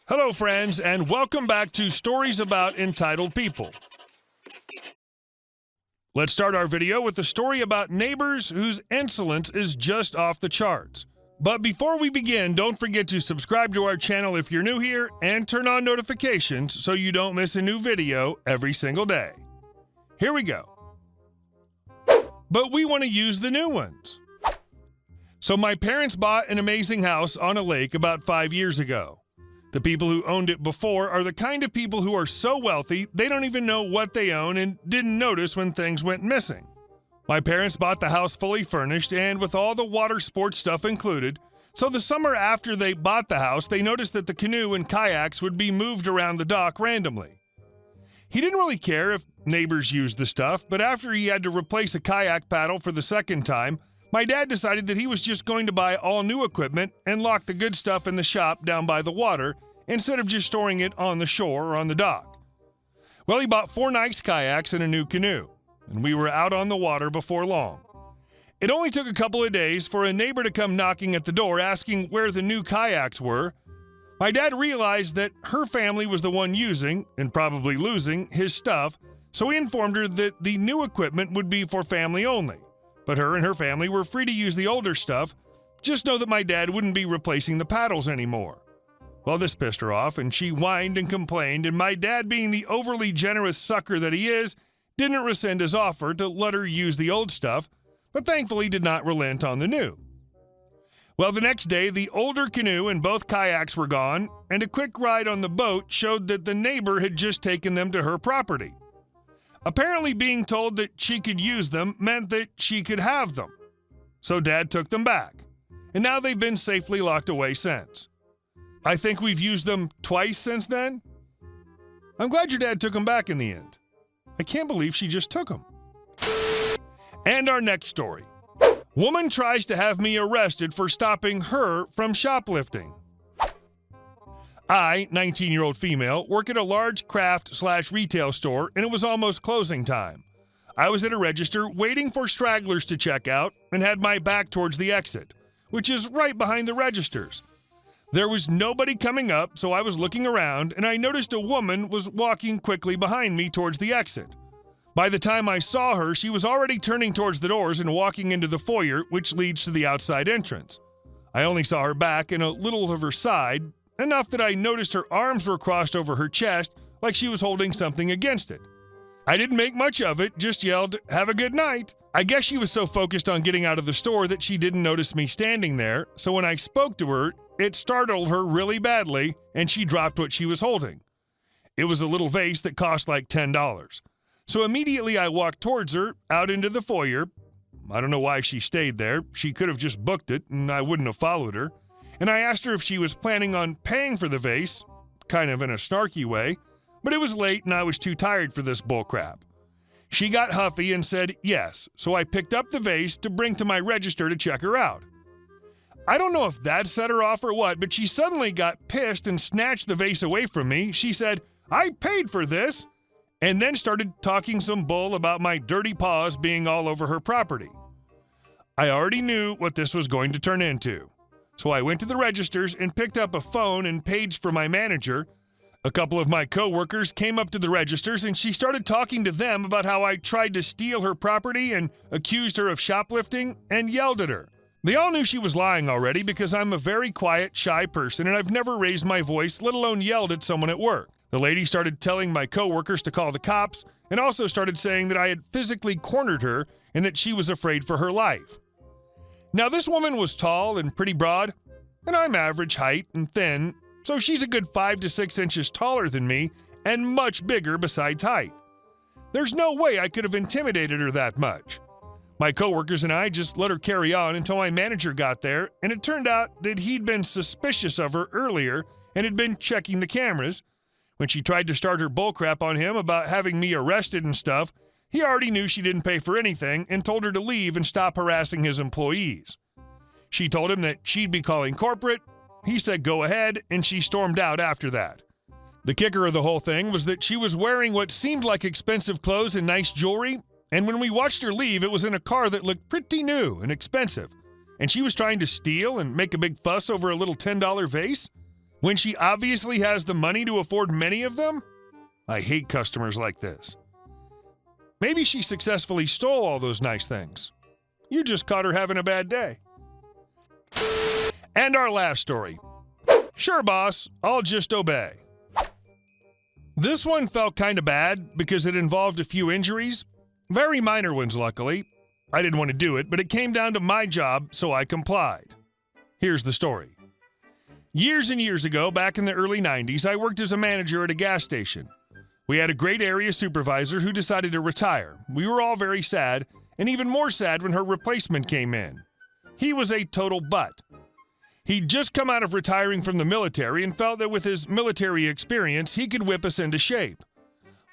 Hello, friends, and welcome back to Stories About Entitled People. Let's start our video with a story about neighbors whose insolence is just off the charts. But before we begin, don't forget to subscribe to our channel if you're new here and turn on notifications so you don't miss a new video every single day. Here we go. But we want to use the new ones. So my parents bought an amazing house on a lake about 5 years ago. The people who owned it before are the kind of people who are so wealthy they don't even know what they own and didn't notice when things went missing. My parents bought the house fully furnished and with all the water sports stuff included, so the summer after they bought the house, they noticed that the canoe and kayaks would be moved around the dock randomly. He didn't really care if neighbors used the stuff, but after he had to replace a kayak paddle for the second time, my dad decided that he was just going to buy all new equipment and lock the good stuff in the shop down by the water instead of just storing it on the shore or on the dock. Well, he bought 4 nice kayaks and a new canoe, and we were out on the water before long. It only took a couple of days for a neighbor to come knocking at the door asking where the new kayaks were. My dad realized that her family was the one using, and probably losing, his stuff, so he informed her that the new equipment would be for family only. But her and her family were free to use the older stuff. Just know that my dad wouldn't be replacing the paddles anymore. Well, this pissed her off, and she whined and complained, and my dad, being the overly generous sucker that he is, didn't rescind his offer to let her use the old stuff, but thankfully did not relent on the new. Well, the next day, the older canoe and both kayaks were gone, and a quick ride on the boat showed that the neighbor had just taken them to her property. Apparently, being told that she could use them meant that she could have them. So Dad took them back, and now they've been safely locked away since. I think we've used them twice since then. I'm glad your dad took them back in the end. I can't believe she just took them. And our next story. Woman tries to have me arrested for stopping her from shoplifting. I, 19-year-old female, work at a large craft/retail store, and it was almost closing time. I was at a register waiting for stragglers to check out and had my back towards the exit, which is right behind the registers. There was nobody coming up, so I was looking around, and I noticed a woman was walking quickly behind me towards the exit. By the time I saw her, she was already turning towards the doors and walking into the foyer, which leads to the outside entrance. I only saw her back and a little of her side, enough that I noticed her arms were crossed over her chest like she was holding something against it. I didn't make much of it, just yelled, "Have a good night." I guess she was so focused on getting out of the store that she didn't notice me standing there, so when I spoke to her, it startled her really badly, and she dropped what she was holding. It was a little vase that cost like $10. So immediately I walked towards her, out into the foyer. I don't know why she stayed there. She could have just booked it, and I wouldn't have followed her. And I asked her if she was planning on paying for the vase, kind of in a snarky way, but it was late and I was too tired for this bullcrap. She got huffy and said yes, so I picked up the vase to bring to my register to check her out. I don't know if that set her off or what, but she suddenly got pissed and snatched the vase away from me. She said, "I paid for this," and then started talking some bull about my dirty paws being all over her property. I already knew what this was going to turn into. So I went to the registers and picked up a phone and paged for my manager. A couple of my coworkers came up to the registers and she started talking to them about how I tried to steal her property and accused her of shoplifting and yelled at her. They all knew she was lying already because I'm a very quiet, shy person and I've never raised my voice, let alone yelled at someone at work. The lady started telling my coworkers to call the cops and also started saying that I had physically cornered her and that she was afraid for her life. Now, this woman was tall and pretty broad, and I'm average height and thin, so she's a good 5 to 6 inches taller than me and much bigger besides height. There's no way I could have intimidated her that much. My coworkers and I just let her carry on until my manager got there, and it turned out that he'd been suspicious of her earlier and had been checking the cameras. When she tried to start her bullcrap on him about having me arrested and stuff, he already knew she didn't pay for anything and told her to leave and stop harassing his employees. She told him that she'd be calling corporate. He said go ahead, and she stormed out after that. The kicker of the whole thing was that she was wearing what seemed like expensive clothes and nice jewelry, and when we watched her leave, it was in a car that looked pretty new and expensive, and she was trying to steal and make a big fuss over a little $10 vase? when she obviously has the money to afford many of them? I hate customers like this. Maybe she successfully stole all those nice things. You just caught her having a bad day. And our last story. Sure, boss, I'll just obey. This one felt kind of bad because it involved a few injuries. Very minor ones, luckily. I didn't want to do it, but it came down to my job, so I complied. Here's the story. Years and years ago, back in the early 90s, I worked as a manager at a gas station. We had a great area supervisor who decided to retire. We were all very sad, and even more sad when her replacement came in. He was a total butt. He'd just come out of retiring from the military and felt that with his military experience, he could whip us into shape.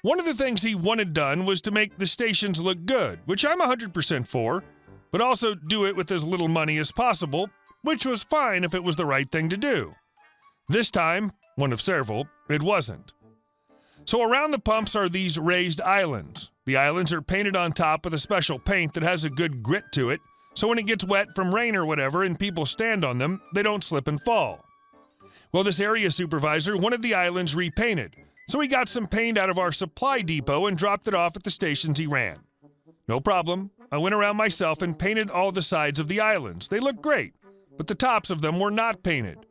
One of the things he wanted done was to make the stations look good, which I'm 100% for, but also do it with as little money as possible, which was fine if it was the right thing to do. This time, one of several, it wasn't. So around the pumps are these raised islands. The islands are painted on top with a special paint that has a good grit to it, so when it gets wet from rain or whatever and people stand on them, they don't slip and fall. Well, this area supervisor wanted the islands repainted, so he got some paint out of our supply depot and dropped it off at the stations he ran. No problem. I went around myself and painted all the sides of the islands. They looked great, but the tops of them were not painted.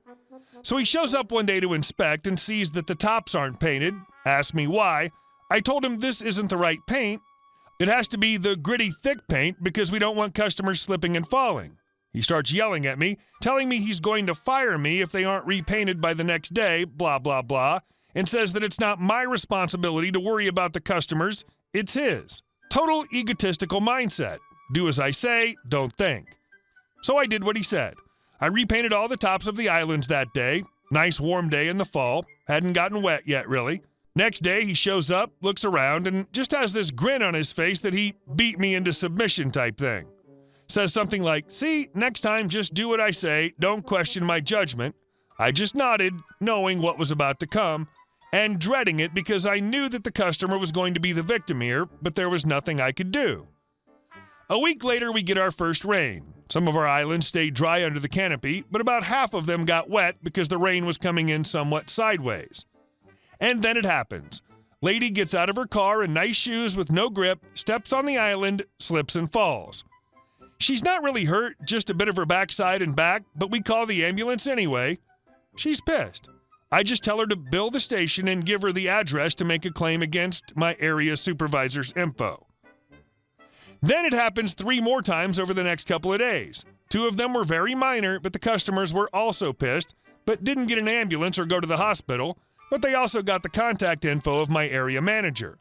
So he shows up one day to inspect and sees that the tops aren't painted, asks me why. I told him this isn't the right paint. It has to be the gritty, thick paint because we don't want customers slipping and falling. He starts yelling at me, telling me he's going to fire me if they aren't repainted by the next day, blah, blah, blah, and says that it's not my responsibility to worry about the customers, it's his. Total egotistical mindset. Do as I say, don't think. So I did what he said. I repainted all the tops of the islands that day. Nice warm day in the fall. Hadn't gotten wet yet, really. Next day, he shows up, looks around, and just has this grin on his face that he beat me into submission type thing. Says something like, "See, next time just do what I say, don't question my judgment." I just nodded, knowing what was about to come, and dreading it because I knew that the customer was going to be the victim here, but there was nothing I could do. A week later, we get our first rain. Some of our islands stayed dry under the canopy, but about half of them got wet because the rain was coming in somewhat sideways. And then it happens. Lady gets out of her car in nice shoes with no grip, steps on the island, slips and falls. She's not really hurt, just a bit of her backside and back, but we call the ambulance anyway. She's pissed. I just tell her to bill the station and give her the address to make a claim against my area supervisor's info. Then it happens 3 more times over the next couple of days. 2 of them were very minor, but the customers were also pissed, but didn't get an ambulance or go to the hospital, but they also got the contact info of my area manager.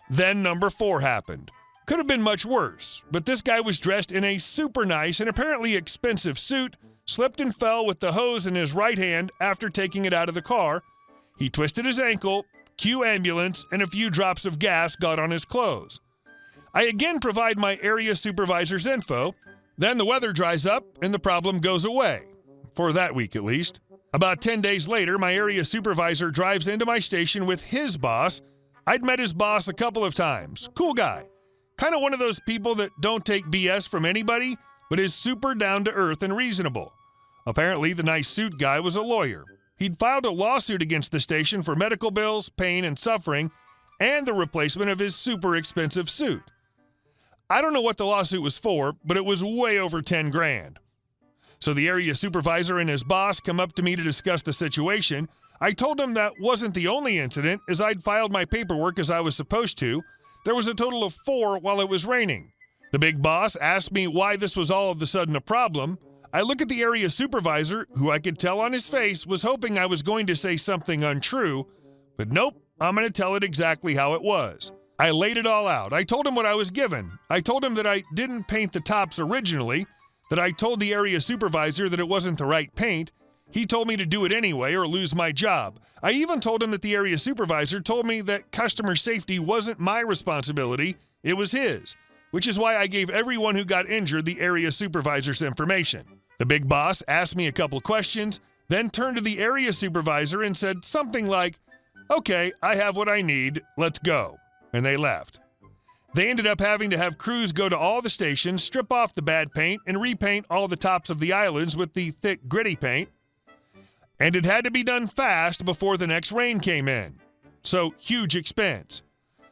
Then number 4 happened. Could have been much worse, but this guy was dressed in a super nice and apparently expensive suit, slipped and fell with the hose in his right hand after taking it out of the car. He twisted his ankle, cue ambulance, and a few drops of gas got on his clothes. I again provide my area supervisor's info. Then the weather dries up and the problem goes away. For that week, at least. About 10 days later, my area supervisor drives into my station with his boss. I'd met his boss a couple of times. Cool guy. Kind of one of those people that don't take BS from anybody, but is super down to earth and reasonable. Apparently, the nice suit guy was a lawyer. He'd filed a lawsuit against the station for medical bills, pain, and suffering, and the replacement of his super expensive suit. I don't know what the lawsuit was for, but it was way over 10 grand. So the area supervisor and his boss come up to me to discuss the situation. I told them that wasn't the only incident, as I'd filed my paperwork as I was supposed to. There was a total of 4 while it was raining. The big boss asked me why this was all of a sudden a problem. I look at the area supervisor, who I could tell on his face was hoping I was going to say something untrue, but nope, I'm going to tell it exactly how it was. I laid it all out. I told him what I was given. I told him that I didn't paint the tops originally, that I told the area supervisor that it wasn't the right paint. He told me to do it anyway or lose my job. I even told him that the area supervisor told me that customer safety wasn't my responsibility, it was his, which is why I gave everyone who got injured the area supervisor's information. The big boss asked me a couple questions, then turned to the area supervisor and said something like, "Okay, I have what I need, let's go." And they left. They ended up having to have crews go to all the stations, strip off the bad paint, and repaint all the tops of the islands with the thick, gritty paint. And it had to be done fast before the next rain came in. So, huge expense.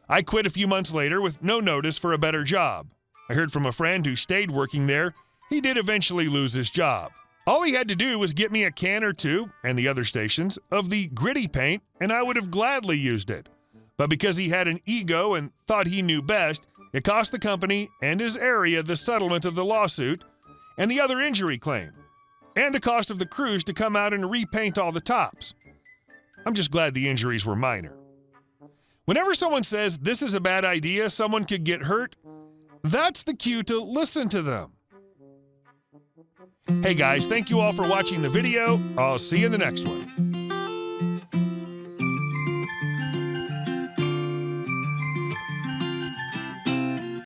I quit a few months later with no notice for a better job. I heard from a friend who stayed working there. He did eventually lose his job. All he had to do was get me a can or two, and the other stations, of the gritty paint, and I would have gladly used it. But because he had an ego and thought he knew best, it cost the company and his area the settlement of the lawsuit and the other injury claim, and the cost of the crews to come out and repaint all the tops. I'm just glad the injuries were minor. Whenever someone says this is a bad idea, someone could get hurt, that's the cue to listen to them. Hey guys, thank you all for watching the video. I'll see you in the next one.